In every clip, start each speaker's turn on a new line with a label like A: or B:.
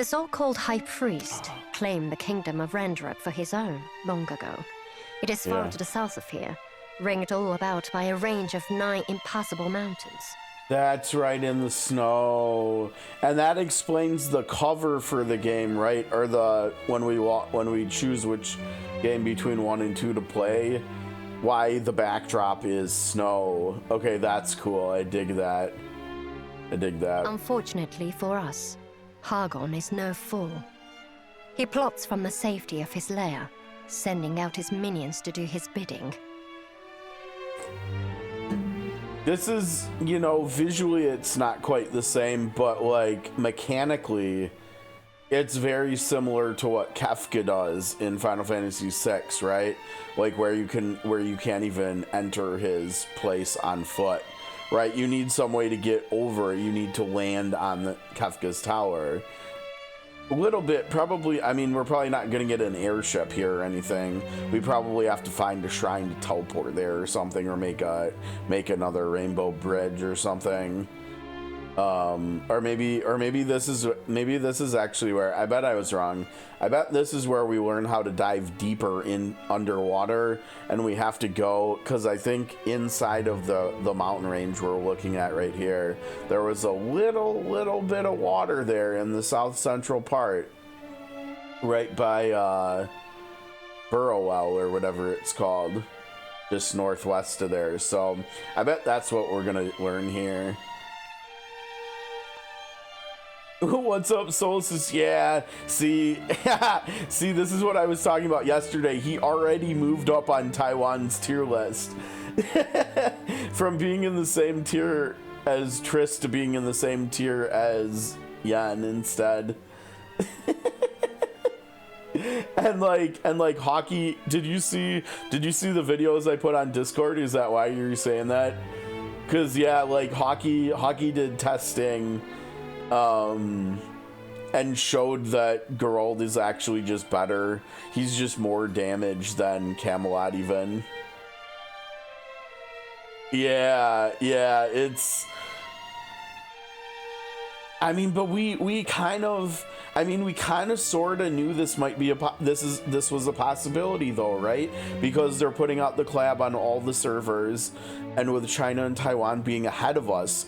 A: The so-called High Priest claimed the kingdom of Rendrup for his own long ago. It is far to the south of here, ringed all about by a range of 9 impassable mountains.
B: That's right, in the snow. And that explains the cover for the game, right? Or the when we choose which game between 1 and 2 to play, why the backdrop is snow. Okay, that's cool. I dig that. I dig that.
A: Unfortunately for us, Hargon is no fool. He plots from the safety of his lair, sending out his minions to do his bidding.
B: This is, you know, visually it's not quite the same, but like mechanically it's very similar to what Kefka does in Final Fantasy VI, right? Like where you can't even enter his place on foot, right? You need some way to get over. You need to land on Kefka's tower. A little bit, probably. I mean, we're probably not gonna get an airship here or anything. We probably have to find a shrine to teleport there or something, or make another rainbow bridge or something. Or maybe this is actually where, I bet I was wrong. I bet this is where we learn how to dive deeper in underwater, and we have to go, because I think inside of the mountain range we're looking at right here, there was a little bit of water there in the south central part, right by Burrowell or whatever it's called, just northwest of there. So I bet that's what we're gonna learn here. What's up, Solstice? Yeah, see, this is what I was talking about yesterday. He already moved up on Taiwan's tier list. From being in the same tier as Triss to being in the same tier as Yen instead. and like Hockey, did you see the videos I put on Discord? Is that why you were saying that? Because yeah, like Hockey did testing and showed that Geralt is actually just better. He's just more damage than Camelot even. Yeah, it's, I mean, but we kind of sort of knew this might be this was a possibility though, right? Because they're putting out the collab on all the servers, and with China and Taiwan being ahead of us,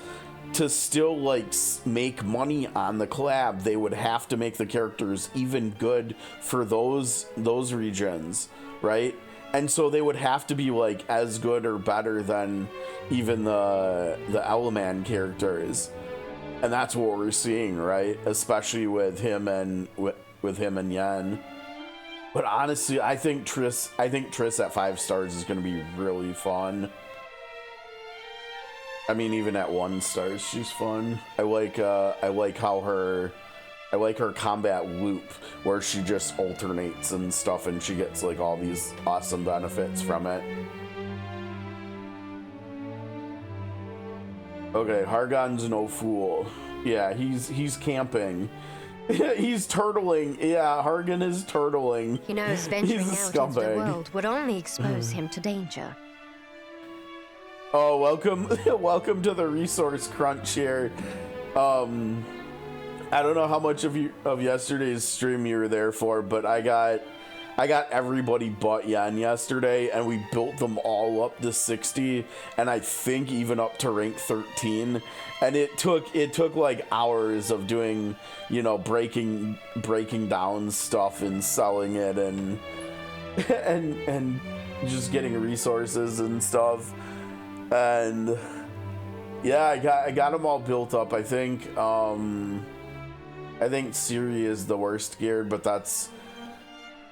B: to still like make money on the collab, they would have to make the characters even good for those regions, right? And so they would have to be like as good or better than even the Eleman characters, and that's what we're seeing, right? Especially with him and with him and Yen. But honestly, I think Triss at 5 stars is going to be really fun. I mean, even at 1 star, she's fun. I like her combat loop, where she just alternates and stuff, and she gets like all these awesome benefits from it. Okay, Hargon's no fool. Yeah, he's camping. He's turtling. Yeah, Hargon is turtling.
A: He knows venturing out into the world would only expose him to danger.
B: Oh, welcome to the resource crunch here. I don't know how much of yesterday's stream you were there for, but I got everybody but Yen yesterday, and we built them all up to 60, and I think even up to rank 13. And it took like hours of doing, you know, breaking down stuff and selling it and and just getting resources and stuff. And yeah, I got them all built up. I think Ciri is the worst geared, but that's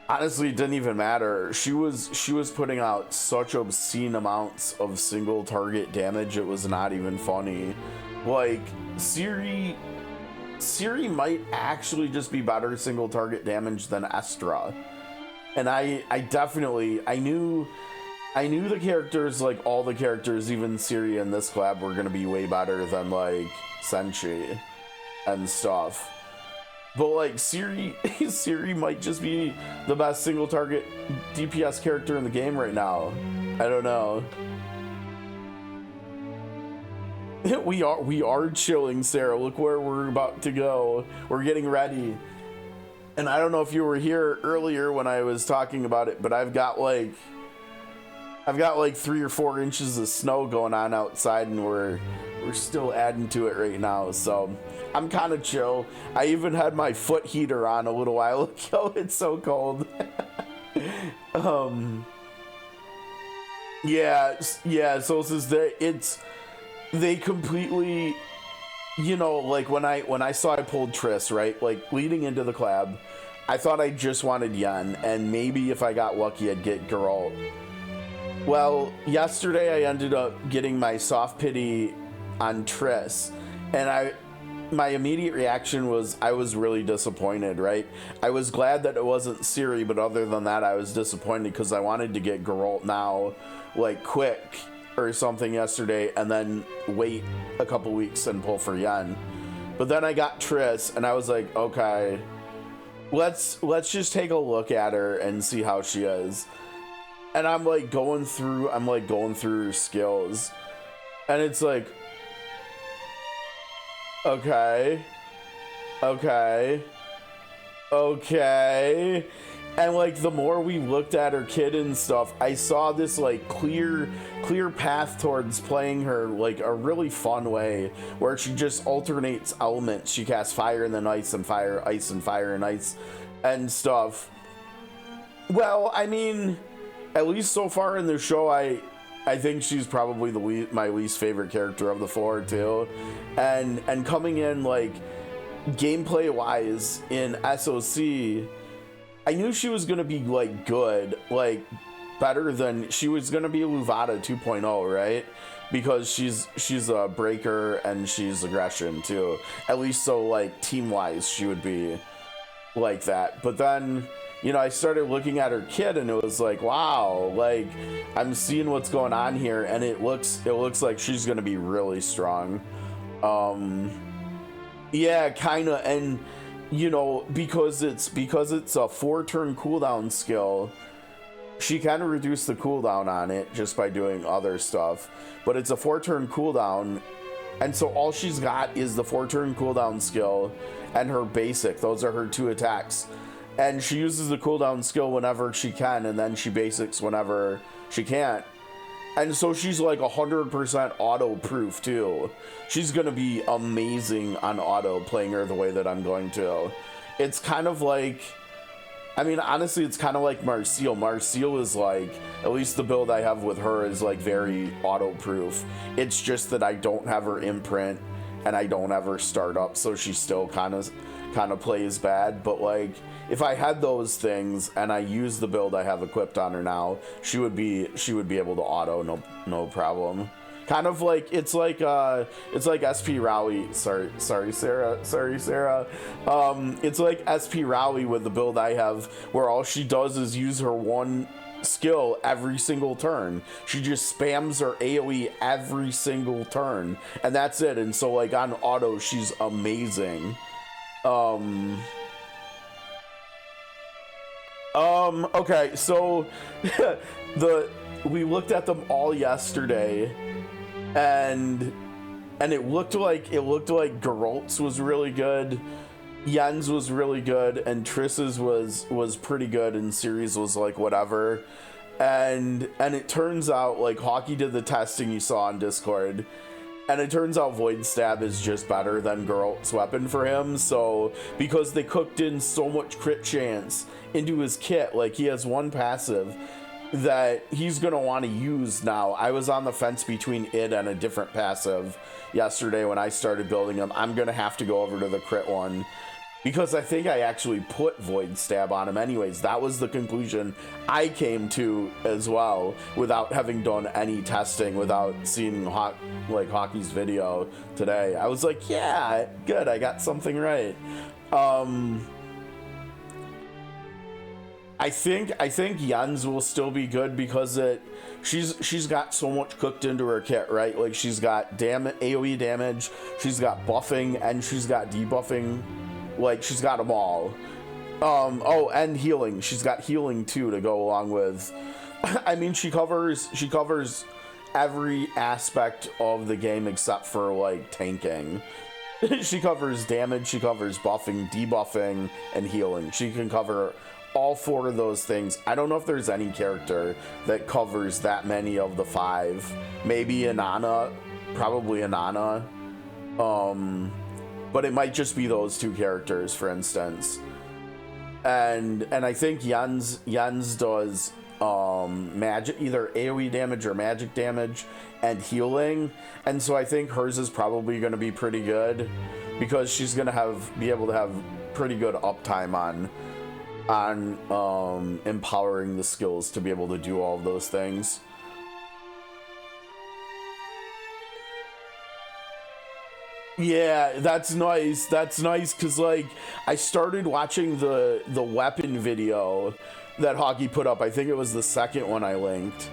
B: honestly, it didn't even matter. She was putting out such obscene amounts of single target damage, it was not even funny. Like Ciri might actually just be better single target damage than Estra. And I knew the characters, like all the characters, even Ciri in this collab, were gonna be way better than like Senshi and stuff. But like Ciri might just be the best single target DPS character in the game right now. I don't know. We are chilling, Sarah. Look where we're about to go. We're getting ready. And I don't know if you were here earlier when I was talking about it, but I've got like 3 or 4 inches of snow going on outside, and we're still adding to it right now. So I'm kind of chill. I even had my foot heater on a little while ago. It's so cold. Yeah. So they completely, you know, like when I saw I pulled Triss, right? Like leading into the collab, I thought I just wanted Yen, and maybe if I got lucky, I'd get Geralt. Well, yesterday I ended up getting my soft pity on Triss, and my immediate reaction was I was really disappointed, right? I was glad that it wasn't Ciri, but other than that, I was disappointed because I wanted to get Geralt now, like quick or something yesterday, and then wait a couple weeks and pull for Yen. But then I got Triss, and I was like, okay, let's just take a look at her and see how she is. And I'm like going through her skills, and it's like, okay. And like the more we looked at her kit and stuff, I saw this like clear path towards playing her like a really fun way where she just alternates elements. She casts fire and then ice and fire, ice and fire and ice and stuff. Well, I mean, at least so far in the show, I think she's probably my least favorite character of the 4 too. And coming in like gameplay wise in SOC, I knew she was gonna be like good, like better than she was gonna be a Luvata 2.0, right? Because she's a breaker and she's aggression too. At least so like team wise she would be like that. But then, you know, I started looking at her kit and it was like, wow, like I'm seeing what's going on here, and it looks like she's gonna be really strong. Yeah, kinda. And you know, because it's a 4-turn cooldown skill, she can reduce the cooldown on it just by doing other stuff, but it's a 4-turn cooldown, and so all she's got is the 4-turn cooldown skill and her basic. Those are her 2 attacks, and she uses the cooldown skill whenever she can, and then she basics whenever she can't. And so she's like 100% auto proof too. She's gonna be amazing on auto playing her the way that I'm going to. It's kind of like, I mean, honestly, it's kind of like Marcial. Marcial is like, at least the build I have with her is like very auto proof. It's just that I don't have her imprint and I don't have her start up, so she still kind of plays bad. But like, if I had those things and I use the build I have equipped on her now, she would be able to auto no problem. Kind of like it's like SP Rally. Sorry Sarah. It's like SP Rally with the build I have, where all she does is use her one skill every single turn. She just spams her AoE every single turn, and that's it. And so like on auto, she's amazing. Okay, so we looked at them all yesterday, and it looked like Geralt's was really good, Yen's was really good, and Triss's was pretty good, and Ciri's was like whatever. And it turns out, like, Hawkey did the testing you saw on Discord, and it turns out Void Stab is just better than Geralt's weapon for him. So because they cooked in so much crit chance into his kit, like he has one passive that he's gonna want to use now. I was on the fence between it and a different passive yesterday when I started building him. I'm gonna have to go over to the crit one, because I think I actually put Void Stab on him anyways. That was the conclusion I came to as well, without having done any testing, without seeing Hawkey's video today. I was like, yeah, good, I got something right. I think Yen's will still be good because she's got so much cooked into her kit, right? Like she's got AoE damage, she's got buffing, and she's got debuffing. Like she's got them all. Oh, and healing. She's got healing too to go along with. I mean, she covers every aspect of the game except for like tanking. She covers damage, she covers buffing, debuffing, and healing. She can cover all 4 of those things. I don't know if there's any character that covers that many of the 5. Maybe Inanna, probably Inanna. But it might just be those 2 characters, for instance. And I think Yen's does magic, either AoE damage or magic damage and healing, and so I think hers is probably going to be pretty good because she's going to be able to have pretty good uptime on empowering the skills to be able to do all of those things. Yeah, that's nice. That's nice because, like, I started watching the weapon video that Hockey put up. I think it was the second one I linked.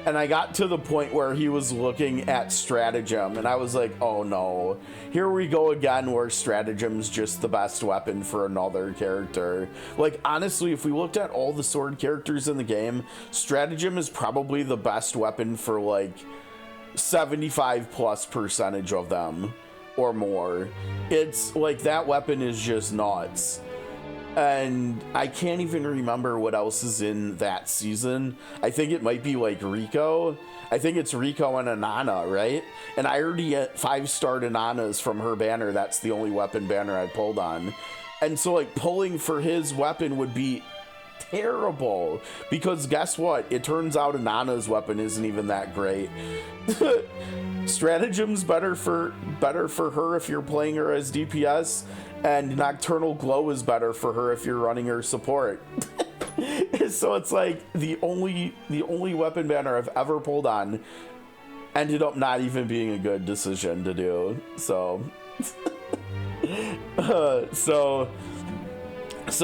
B: And I got to the point where he was looking at stratagem, and I was like, oh no, here we go again where stratagem's just the best weapon for another character. Like, honestly, if we looked at all the sword characters in the game, stratagem is probably the best weapon for like 75+% of them or more. It's like, that weapon is just nuts. And I can't even remember what else is in that season. I think it might be like Rico. I think it's Rico and Inanna, right? And I already get 5-starred Inannas from her banner. That's the only weapon banner I pulled on. And so, like, pulling for his weapon would be terrible, because guess what? It turns out Inanna's weapon isn't even that great. Stratagem's better for her if you're playing her as DPS, and Nocturnal Glow is better for her if you're running her support. So it's like the only weapon banner I've ever pulled on ended up not even being a good decision to do. So so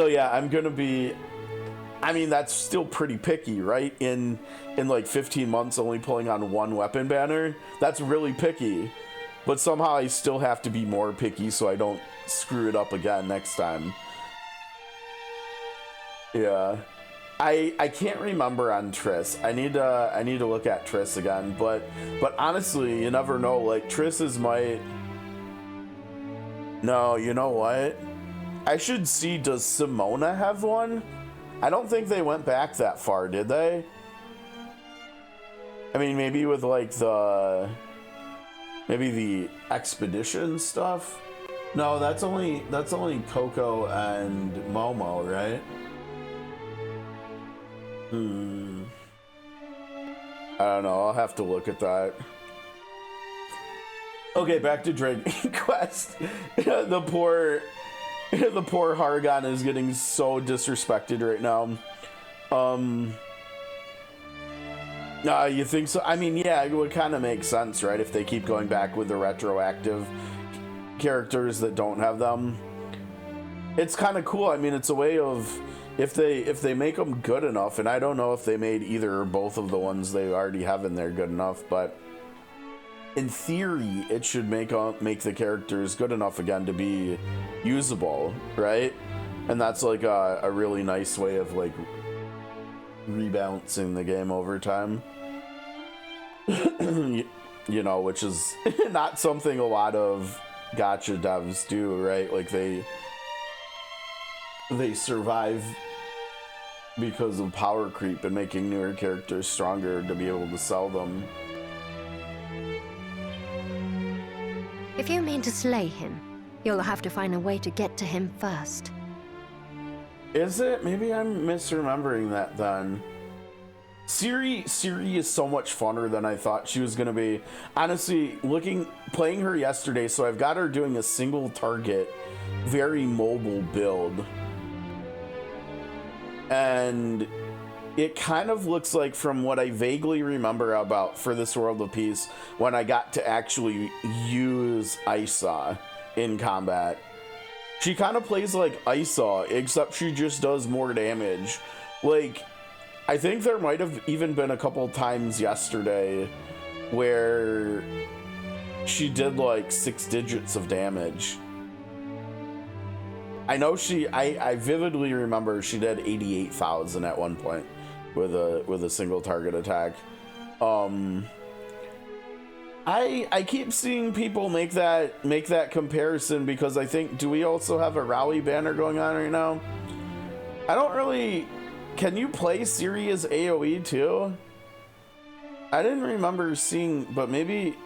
B: yeah, I'm gonna be, I mean, that's still pretty picky, right? In like 15 months only pulling on one weapon banner, that's really picky. But somehow I still have to be more picky so I don't screw it up again next time. Yeah. I can't remember on Triss. I need to look at Triss again, but honestly, you never know. Like, Triss is my... No, you know what? I should see, does Simona have one? I don't think they went back that far, did they? I mean, maybe with like maybe the expedition stuff? No, that's only Coco and Momo, right? I don't know, I'll have to look at that. Okay, back to Dragon Quest. The poor Hargon is getting so disrespected right now. You think so? I mean, yeah, it would kind of make sense, right? If they keep going back with the retroactive characters that don't have them. It's kind of cool. I mean, it's a way of, if they make them good enough, and I don't know if they made either or both of the ones they already have in there good enough, but in theory, it should make the characters good enough again to be usable, right? And that's like a really nice way of like rebalancing the game over time. You know, which is not something a lot of gacha devs do, right? Like they survive because of power creep and making newer characters stronger to be able to sell them.
A: If you mean to slay him, you'll have to find a way to get to him first.
B: Is it? Maybe I'm misremembering that then. Siri is so much funner than I thought she was gonna be. Honestly, playing her yesterday, so I've got her doing a single target, very mobile build. And it kind of looks like, from what I vaguely remember about For This World of Peace, when I got to actually use Isa in combat, she kind of plays like Isa, except she just does more damage. Like, I think there might have even been a couple times yesterday where she did like 6 digits of damage. I know I vividly remember she did 88,000 at one point with a single target attack. I keep seeing people make that comparison because I think, do we also have a Rally banner going on right now? I don't really. Can you play Ciri as AoE too? I didn't remember seeing, but maybe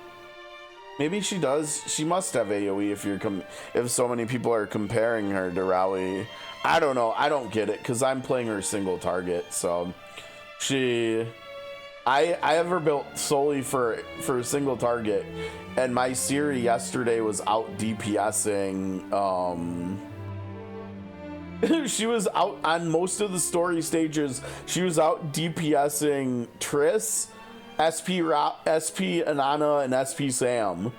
B: she does. She must have AoE if so many people are comparing her to Rally. I don't know. I don't get it because I'm playing her single target. So I have her built solely for a single target, and my Ciri yesterday was out DPSing. She was out on most of the story stages. She was out DPSing Triss, SP Anana, and SP Sam.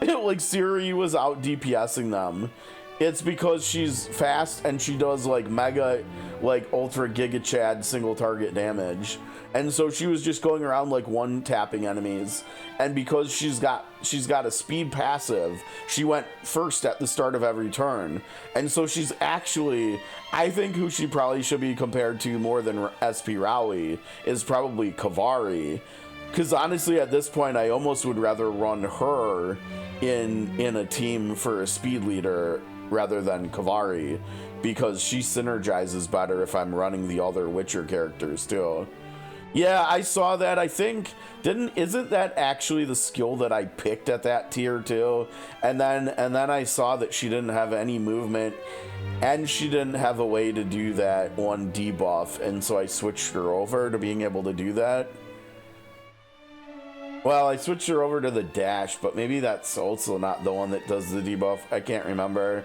B: Like, Ciri was out DPSing them. It's because she's fast and she does like mega, like ultra giga chad single target damage. And so she was just going around like one tapping enemies. And because she's got a speed passive, she went first at the start of every turn. And so she's actually, I think who she probably should be compared to more than SP Rowley is probably Kavari. Because honestly, at this point, I almost would rather run her in a team for a speed leader rather than Kavari, because she synergizes better if I'm running the other Witcher characters too. Yeah, I saw that. I think isn't that actually the skill that I picked at that tier too? And then I saw that she didn't have any movement and she didn't have a way to do that one debuff, and so I switched her over to being able to do that. Well, I switched her over to the dash, but maybe that's also not the one that does the debuff. I can't remember.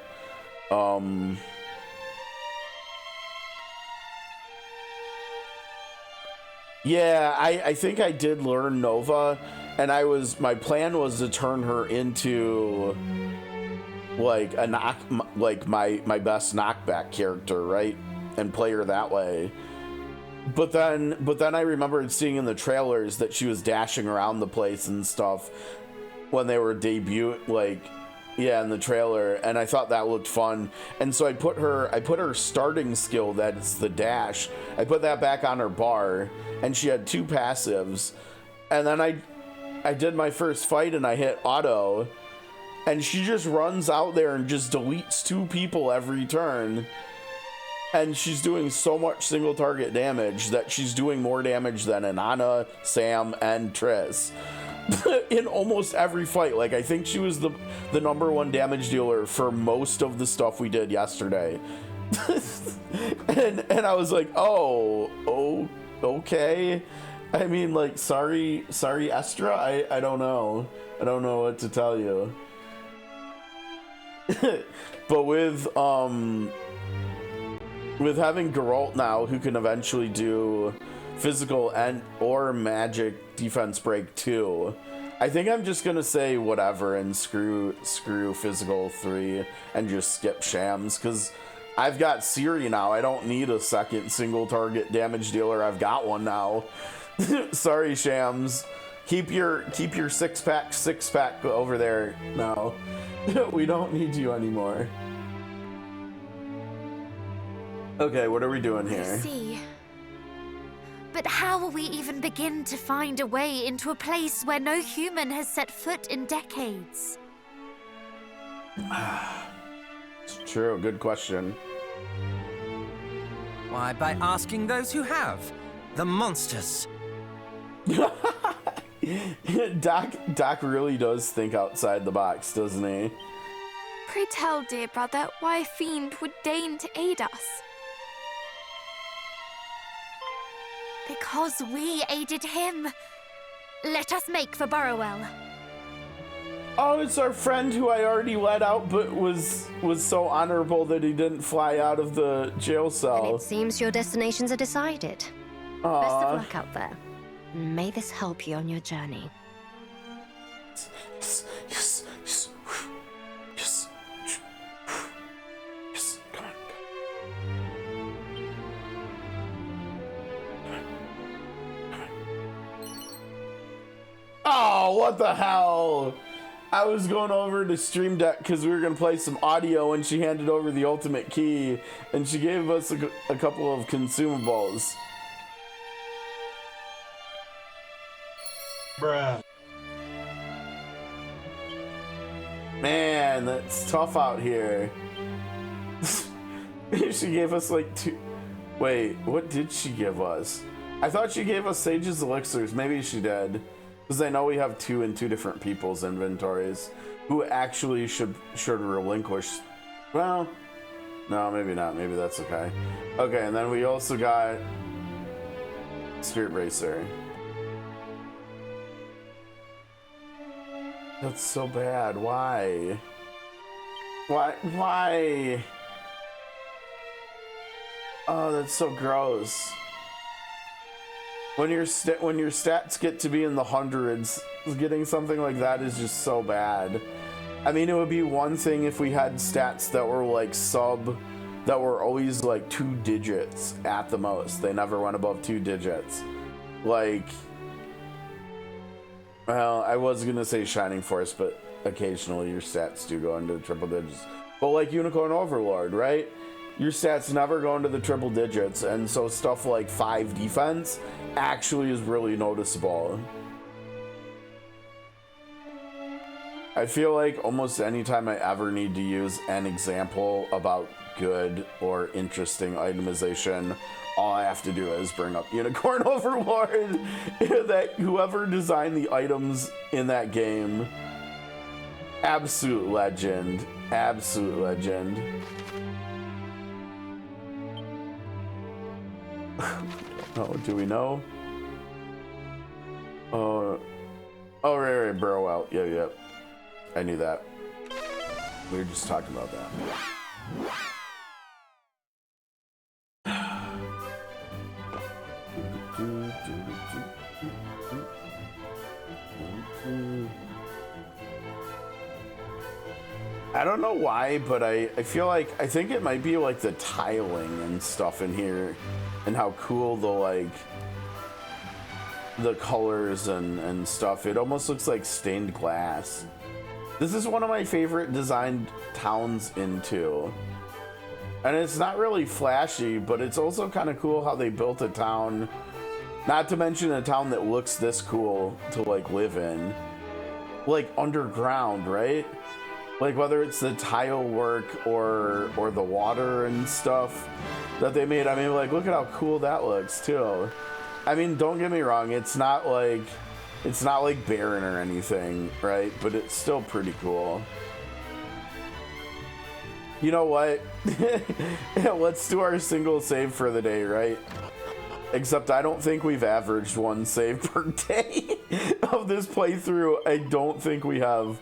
B: Yeah, I think I did learn Nova, and my plan was to turn her into like my best knockback character, right? And play her that way. But then I remembered seeing in the trailers that she was dashing around the place and stuff when they were in the trailer, and I thought that looked fun. And so I put her starting skill, that's the dash, I put that back on her bar, and she had 2 passives. And then I did my first fight and I hit auto, and she just runs out there and just deletes 2 people every turn. And she's doing so much single target damage that she's doing more damage than Anana, Sam, and Triss in almost every fight. Like, I think she was the #1 damage dealer for most of the stuff we did yesterday. and I was like, oh, okay. I mean, like, sorry, Estra. I don't know. I don't know what to tell you. But with having Geralt now, who can eventually do physical or magic defense break too, I think I'm just gonna say whatever and screw physical 3 and just skip Shams, because I've got Ciri now. I don't need a second single target damage dealer. I've got one now. Sorry, Shams. Keep your 6-pack over there now. We don't need you anymore. Okay, what are we doing here?
C: I see. But how will we even begin to find a way into a place where no human has set foot in decades?
B: It's true, good question.
D: Why, by asking those who have. The monsters.
B: Doc really does think outside the box, doesn't he?
E: Pray tell, dear brother, why a fiend would deign to aid us.
C: Because we aided him. Let us make for Burrowell.
B: Oh, it's our friend who I already let out, but was so honorable that he didn't fly out of the jail cell.
A: And it seems your destinations are decided.
B: Aww.
A: Best of luck out there. May this help you on your journey.
B: Yes. Come on. Oh, what the hell? I was going over to Stream Deck because we were going to play some audio, and she handed over the ultimate key, and she gave us a couple of consumables.
F: Bruh.
B: Man, that's tough out here. She gave us like 2. Wait, what did she give us? I thought she gave us Sage's Elixirs. Maybe she did. Because I know we have 2 in 2 different people's inventories who actually should relinquish. Well, no, maybe not. Maybe that's okay. Okay, and then we also got Spirit Bracer. That's so bad. Why? Why? Oh, that's so gross. When your stats get to be in the hundreds, getting something like that is just so bad. I mean, it would be one thing if we had stats that were like that were always like 2 digits at the most. They never went above 2 digits. Like, well, I was gonna say Shining Force, but occasionally your stats do go into the triple digits. But like Unicorn Overlord, right? Your stats never go into the triple digits, and so stuff like 5 defense actually is really noticeable. I feel like almost anytime I ever need to use an example about good or interesting itemization, all I have to do is bring up Unicorn Overlord. That whoever designed the items in that game, absolute legend. Absolute legend. Oh, do we know? Oh, right, Burrow out. Yeah. I knew that. We were just talking about that. I don't know why, but I feel like, I think it might be like the tiling and stuff in here and how cool the colors and stuff. It almost looks like stained glass. This is one of my favorite designed towns in 2. And it's not really flashy, but it's also kind of cool how they built a town. Not to mention a town that looks this cool to like live in. Like underground, right? Like whether it's the tile work or the water and stuff that they made. I mean, like, look at how cool that looks too. I mean, don't get me wrong, it's not like barren or anything, right? But it's still pretty cool. You know what? Let's do our single save for the day, right? Except I don't think we've averaged 1 save per day of this playthrough. I don't think we have.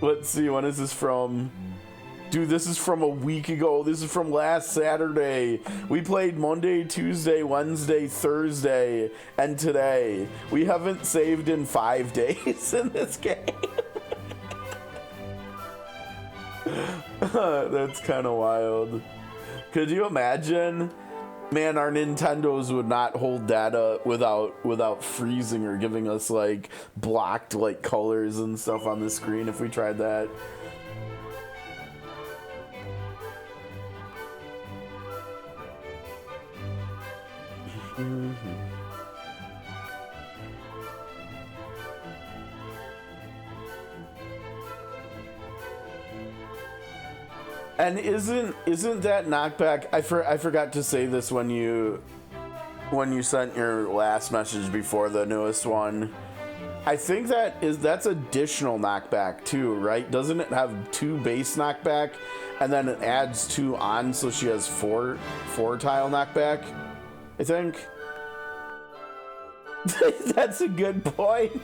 B: Let's see, when is this from? Dude, this is from a week ago. This is from last Saturday. We played Monday, Tuesday, Wednesday, Thursday, and today. We haven't saved in 5 days in this game. That's kind of wild. Could you imagine? Man, our Nintendos would not hold data without freezing or giving us like blocked like colors and stuff on the screen if we tried that. And isn't that knockback? I forgot to say this when you sent your last message before the newest one. I think that's additional knockback too, right? Doesn't it have 2 base knockback and then it adds 2 on, so she has 4 tile knockback? I think. That's a good point.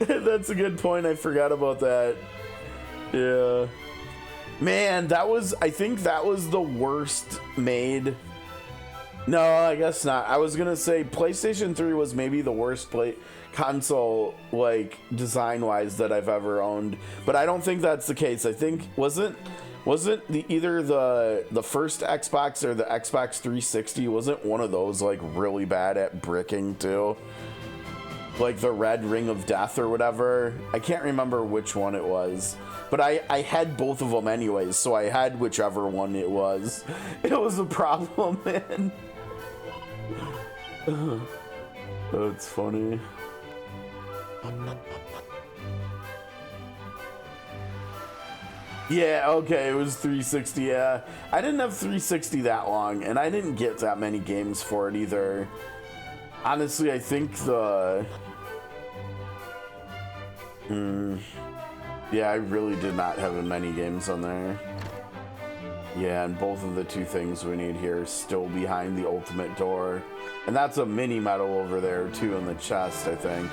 B: That's a good point. I forgot about that. Yeah. Man, I think that was the worst made. No, I guess not. I was gonna say PlayStation 3 was maybe the worst console, like, design-wise that I've ever owned. But I don't think that's the case. I think, wasn't either the first Xbox or the Xbox 360, wasn't one of those, like, really bad at bricking, too? Like the Red Ring of Death or whatever. I can't remember which one it was. But I had both of them anyways, so I had whichever one it was. It was a problem, man. That's funny. Yeah, okay, it was 360, yeah. I didn't have 360 that long, and I didn't get that many games for it either. Honestly, I think the... Yeah, I really did not have many games on there. Yeah, and both of the two things we need here are still behind the ultimate door. And that's a mini medal over there, too, in the chest, I think.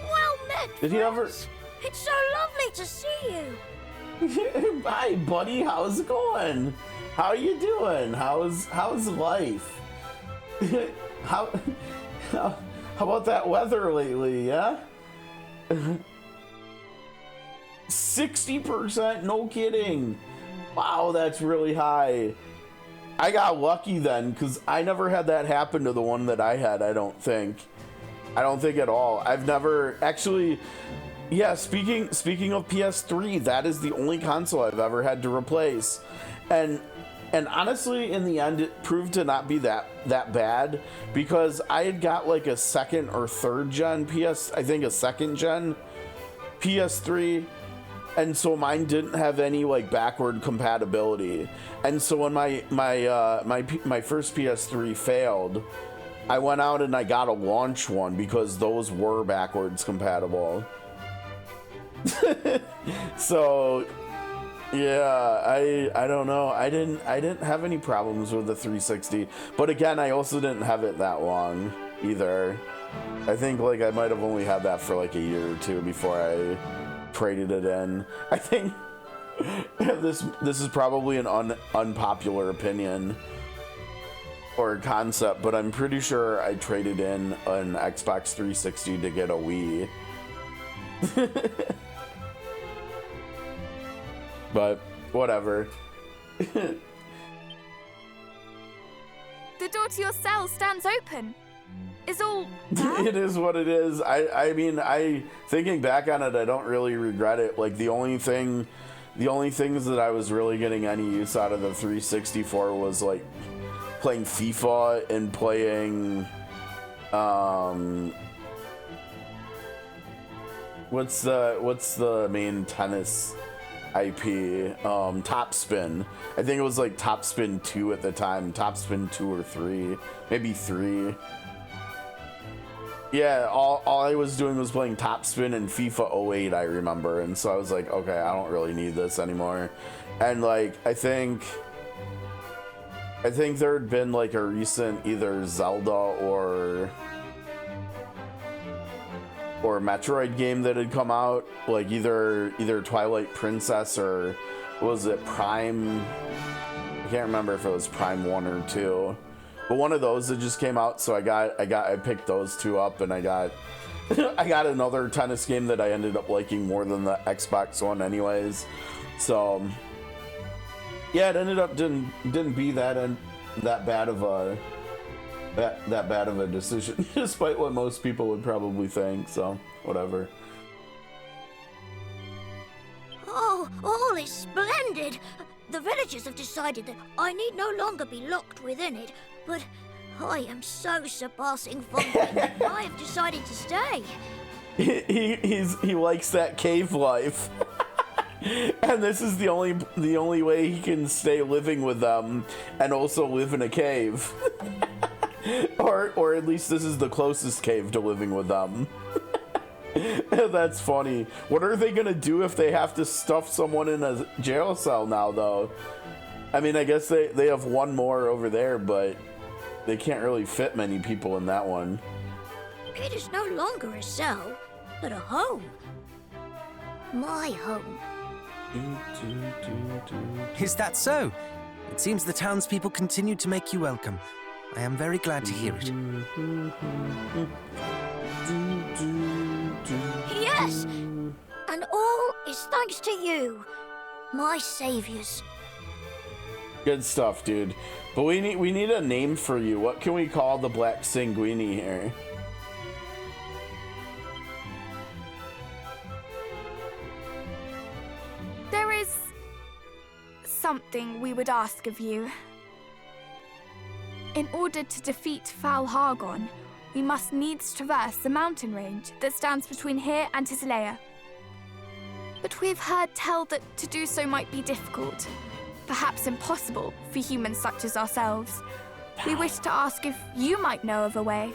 C: Well met,
B: Did he ever...
C: friends. It's so lovely to see you.
B: Hi, buddy. How's it going? How you doing? How's life? how about that weather lately? Yeah. 60%? No kidding. Wow, that's really high. I got lucky then, because I never had that happen to the one that I had. I don't think at all. I've never actually. Yeah, speaking of PS3, that is the only console I've ever had to replace, and honestly, in the end, it proved to not be that bad, because I had got like a second or third gen I think a second gen PS3, and so mine didn't have any like backward compatibility, and so when my first PS3 failed, I went out and I got a launch one because those were backwards compatible. So yeah, I don't know. I didn't have any problems with the 360, but again, I also didn't have it that long either. I think like I might have only had that for like a year or two before I traded it in. I think this is probably an unpopular opinion or concept, but I'm pretty sure I traded in an Xbox 360 to get a Wii. But whatever.
E: The door to your cell stands open. Is all bad?
B: It is what it is. I mean, thinking back on it, I don't really regret it. Like the only things that I was really getting any use out of the 360 for was like playing FIFA and playing what's the main tennis IP? Topspin. I think it was like Topspin 2 at the time. Topspin 2 or 3, maybe 3. Yeah, all I was doing was playing Topspin and FIFA 08, I remember, and so I was like, okay, I don't really need this anymore. And like I think there had been like a recent either Zelda or Metroid game that had come out, like either Twilight Princess or was it Prime? I can't remember if it was Prime 1 or 2, but one of those that just came out. So I picked those two up, and I got another tennis game that I ended up liking more than the Xbox One, anyways. So yeah, it ended up didn't be that bad of a decision, despite what most people would probably think. So whatever.
C: Oh, all is splendid. The villagers have decided that I need no longer be locked within it, but I am so surpassing fond of it that I have decided to stay.
B: He likes that cave life. And this is the only way he can stay living with them and also live in a cave. or at least this is the closest cave to living with them. That's funny. What are they gonna do if they have to stuff someone in a jail cell now, though? I mean, I guess they have one more over there, but they can't really fit many people in that one.
C: It is no longer a cell, but a home. My home.
D: Is that so? It seems the townspeople continue to make you welcome. I am very glad to hear it.
C: Yes, and all is thanks to you, my saviors.
B: Good stuff, dude. But we need a name for you. What can we call the Black Sanguini here?
E: There is something we would ask of you. In order to defeat Foul Hargon, we must needs traverse the mountain range that stands between here and Tislea. But we've heard tell that to do so might be difficult, perhaps impossible for humans such as ourselves. We wish to ask if you might know of a way.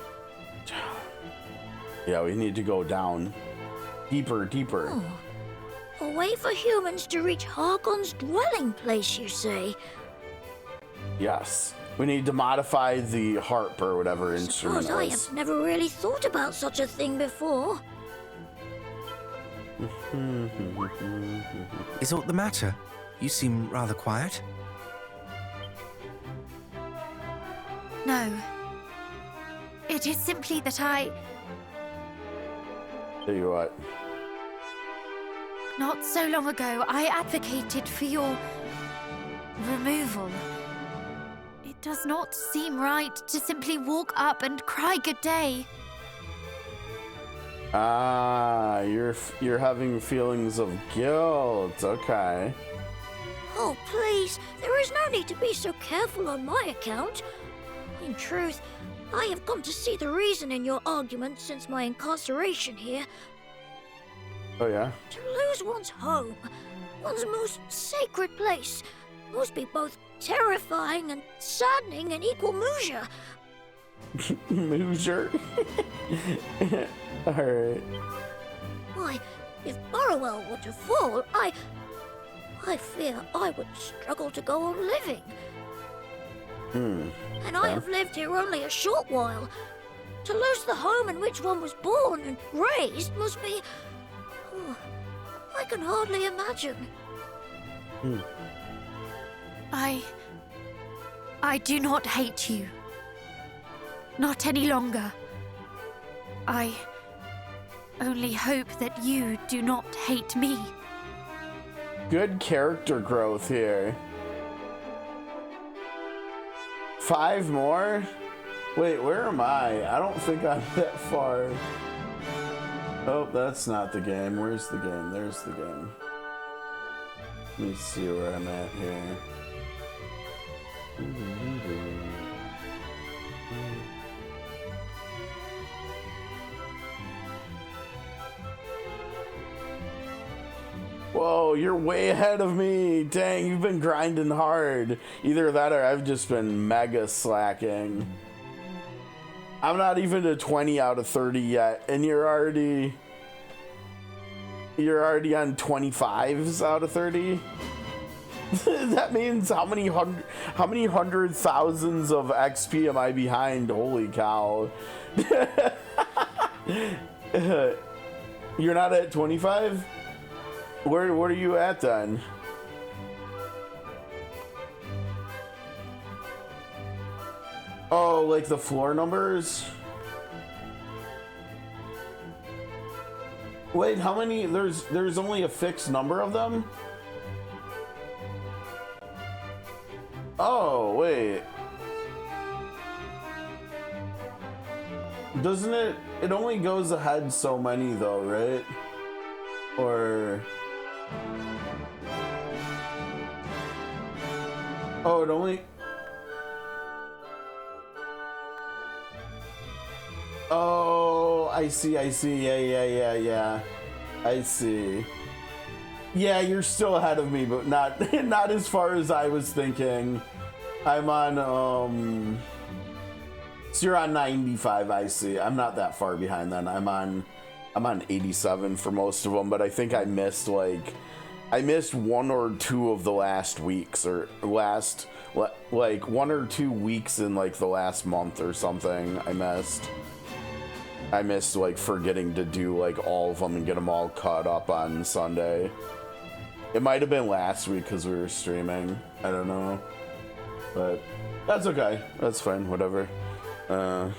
B: Yeah, we need to go down. Deeper.
C: A way for humans to reach Hargon's dwelling place, you say?
B: Yes. We need to modify the harp or whatever instrument
C: Suppose I
B: is.
C: have never really thought about such a thing before.
D: Is aught the matter? You seem rather quiet.
A: No. It is simply that
B: Tell you what.
A: not so long ago, I advocated for your removal. It does not seem right to simply walk up and cry good day.
B: Ah, you're having feelings of guilt. Okay.
C: Oh, please, there is no need to be so careful on my account. In truth, I have come to see the reason in your argument since my incarceration here.
B: Oh yeah.
C: To lose one's home, one's most sacred place, must be both terrifying and saddening in equal measure.
B: Measure. All right.
C: Why, if Burrowell were to fall, I fear I would struggle to go on living. And I have lived here only a short while. To lose the home in which one was born and raised must be... I can hardly imagine.
A: I do not hate you. Not any longer. I only hope that you do not hate me.
B: Good character growth here. 5 more? Wait, where am I? I don't think I'm that far. Oh, that's not the game. Where's the game? There's the game. Let me see where I'm at here. Whoa, you're way ahead of me. Dang, you've been grinding hard. Either that or I've just been mega slacking. I'm not even to 20 out of 30 yet, and you're already on 25s out of 30. That means how many hundred thousands of XP am I behind? Holy cow. You're not at 25? What are you at then? Oh, like the floor numbers? Wait, how many? There's only a fixed number of them? Oh, wait. Doesn't it only goes ahead so many though, right? Or... Oh, it only... Oh, I see. Yeah. I see. Yeah, you're still ahead of me, but not as far as I was thinking. I'm on, so you're on 95, I see. I'm not that far behind then. I'm on 87 for most of them, but I think I missed 1 or 2 of the last weeks, or 1 or 2 weeks in like the last month or something. I missed like forgetting to do like all of them and get them all caught up on Sunday. It might have been last week because we were streaming. I don't know, but that's okay. That's fine. Whatever. Oh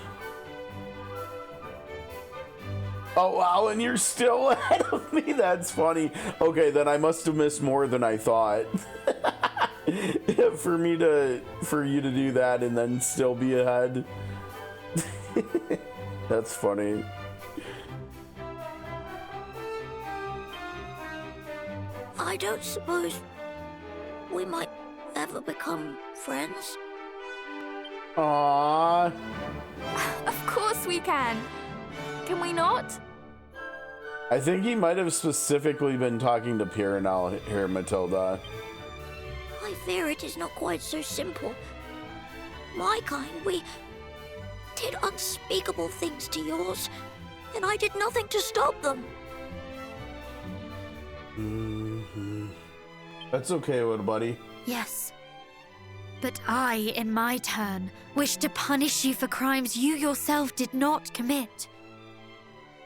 B: wow, and you're still ahead of me. That's funny. Okay, then I must have missed more than I thought. for you to do that and then still be ahead. That's funny.
C: I don't suppose we might ever become friends.
B: Aww.
E: Of course course we can. Can we not?
B: I think he might have specifically been talking to Piranel here, Matilda.
C: I fear it is not quite so simple. My kind, we did unspeakable things to yours, and I did nothing to stop them.
B: That's okay, little buddy.
F: Yes. But I, in my turn, wish to punish you for crimes you yourself did not commit.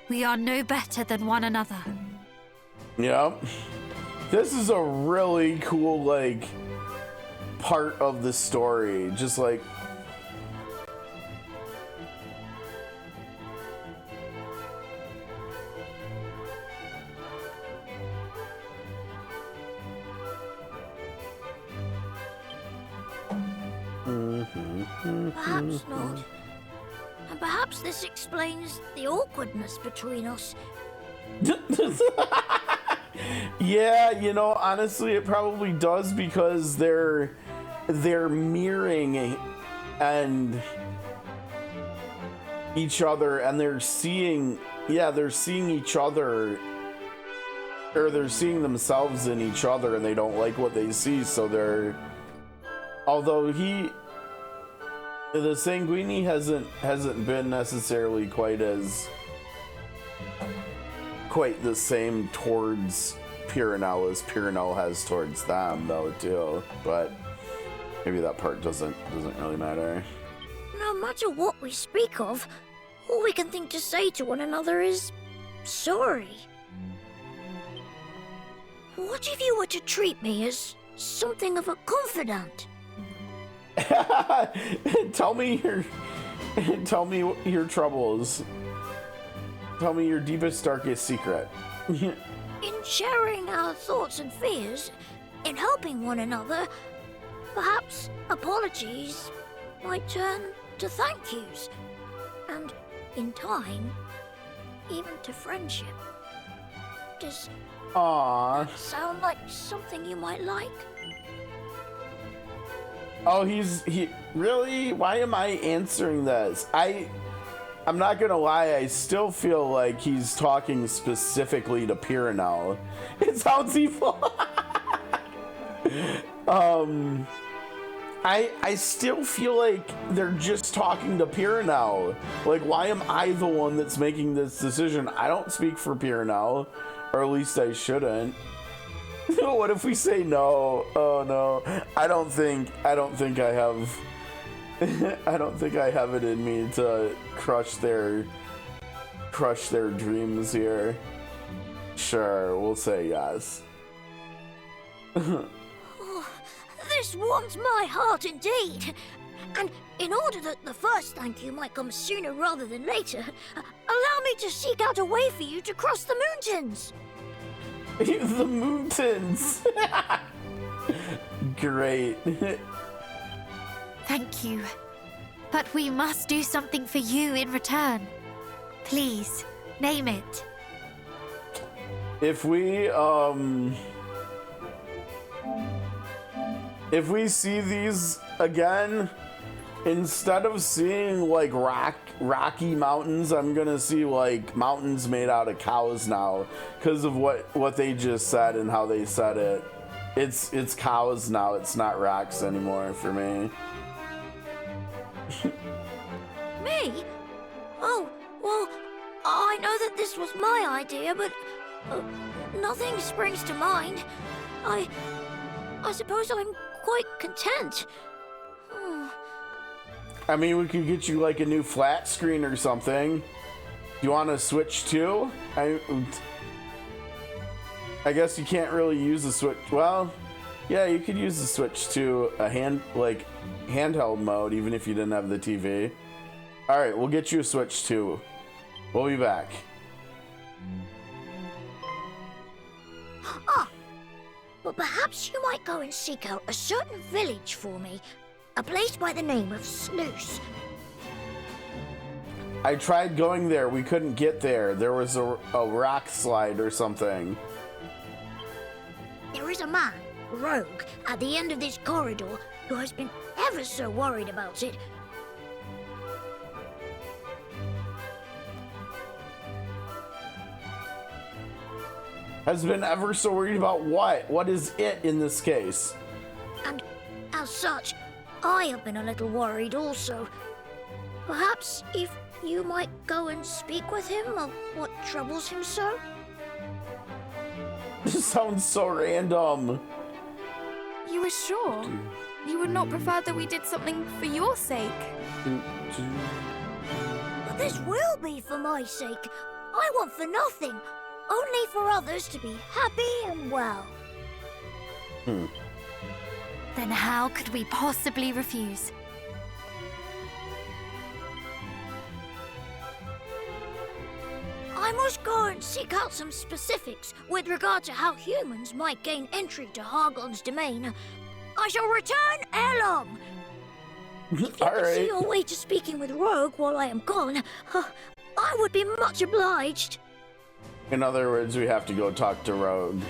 F: We are no better than one another.
B: Yep. This is a really cool, like, part of the story. Just like...
C: Perhaps not. And perhaps this explains the awkwardness between us.
B: Yeah, you know, honestly, it probably does, because they're mirroring and each other, and they're seeing each other, or they're seeing themselves in each other, and they don't like what they see, so they're, although the Sanguini hasn't been necessarily quite the same towards Piranel as Piranel has towards them, though, too. But maybe that part doesn't really matter.
C: No matter what we speak of, all we can think to say to one another is sorry. What if you were to treat me as something of a confidant?
B: Tell me your troubles. Tell me your deepest, darkest secret.
C: In sharing our thoughts and fears, in helping one another, perhaps apologies might turn to thank yous, and in time, even to friendship. Does
B: Aww.
C: that sound like something you might like?
B: Oh, he really? Why am I answering this? I'm not gonna lie, I still feel like he's talking specifically to Piranel. It sounds evil. I still feel like they're just talking to Piranel. Like, why am I the one that's making this decision? I don't speak for Piranel, or at least I shouldn't. What if we say no? Oh no. I don't think I have I don't think I have it in me to crush their dreams here. Sure, we'll say yes.
C: Oh, this warms my heart indeed. And in order that the first thank you might come sooner rather than later, allow me to seek out a way for you to cross the mountains.
B: The mountains. Great.
F: Thank you. But we must do something for you in return. Please, name it.
B: If we see these again, instead of seeing like rocky mountains, I'm gonna see like mountains made out of cows now, because of what they just said and how they said it. It's cows now. It's not rocks anymore for me.
C: Me? Oh, well, I know that this was my idea, but nothing springs to mind. I suppose I'm quite content.
B: I mean, we could get you like a new flat screen or something. You want to switch too? I guess you can't really use the Switch. Well, yeah, you could use the Switch to a handheld mode, even if you didn't have the TV. All right, we'll get you a Switch too. We'll be back.
C: Ah, but perhaps you might go and seek out a certain village for me. A place by the name of Sluice.
B: I tried going there. We couldn't get there. There was a rock slide or something.
C: There is a man, Rogue, at the end of this corridor who has been ever so worried about it.
B: has been ever so worried about what? What is it in this case?
C: And as such, I have been a little worried also. Perhaps if you might go and speak with him of what troubles him so?
B: This sounds so random.
E: You are sure? You would not prefer that we did something for your sake?
C: But this will be for my sake. I want for nothing, only for others to be happy and well.
F: Then how could we possibly refuse?
C: I must go and seek out some specifics with regard to how humans might gain entry to Hargon's domain. I shall return ere long. If you could see your way to speaking with Rogue while I am gone, I would be much obliged.
B: In other words, we have to go talk to Rogue.